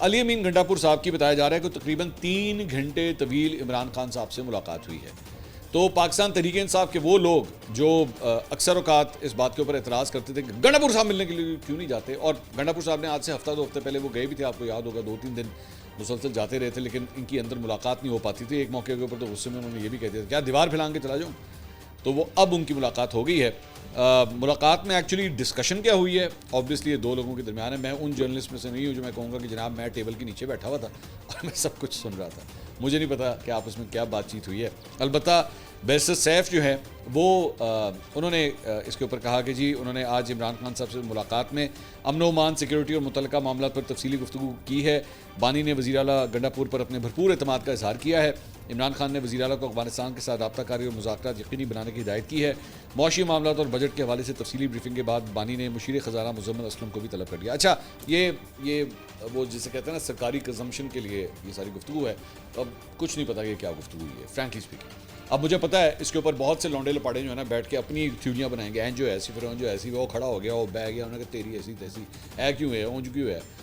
अली अमीन गंडापुर साहब की बताया जा रहा है कि तकरीबन 3 घंटे तवील इमरान खान साहब से मुलाकात हुई है। तो पाकिस्तान तहरीक इंसाफ के वो लोग जो अक्सर औकात इस बात के ऊपर एतराज़ करते थे कि गंडापुर साहब मिलने के लिए क्यों नहीं जाते, और गंडापुर साहब ने आज से हफ्ता 2 हफ्ते पहले वो गए भी थे, आपको याद होगा 2-3 दिन मुसलसल जाते रहे थे, लेकिन इनकी अंदर मुलाकात नहीं हो पाती थी। एक मौके के ऊपर तो गुस्से में उन्होंने ये भी कह दिया क्या दीवार फैलांग के चला जाऊँ। तो वो अब उनकी मुलाकात हो गई है। मुलाकात में एक्चुअली डिस्कशन क्या हुई है, ऑब्वियसली ये दो लोगों के दरमियान है। मैं उन जर्नलिस्ट में से नहीं हूँ जो मैं कहूँगा कि जनाब मैं टेबल के नीचे बैठा हुआ था और मैं सब कुछ सुन रहा था। मुझे नहीं पता कि आपस में क्या बातचीत हुई है। अलबत्ता बैरिस्टर सैफ जो है वो उन्होंने इसके ऊपर कहा कि जी उन्होंने आज इमरान खान साहब से मुलाकात में अमन ओमान, सिक्योरिटी और मुतल्लिका मामला पर तफसीली गुफ्तगू की है। बानी ने वज़ीर आला गंडापुर पर अपने भरपूर एतमाद का इजहार किया है। इमरान खान ने वज़ीर आला को अफगानिस्तान के साथ रब्ताकारी और मुज़ाकरात यकीनी बनाने की हिदायत की है। मौशी मामला और बजट के हवाले से तफसीली ब्रीफिंग के बाद बानी ने मुशीर ख़जाना मुज़म्मिल असलम को भी तलब कर लिया। अच्छा, ये वो जिसे कहते हैं ना सरकारी कंजम्पशन के लिए ये सारी गुफ्तगू है। अब कुछ नहीं पता कि क्या गुफ्तगू हुई है फ्रैंकली स्पीकिंग। अब मुझे पता है इसके ऊपर बहुत से लौंडे लपाड़े जो है ना बैठ के अपनी थ्योरियाँ बनाएंगे। एन जो ऐसी, फिर जो ऐसी, वो खड़ा हो गया, वो बह गया, उन्होंने कहा तेरी ऐसी तैसी है, क्यों है, ऊँच क्यों है।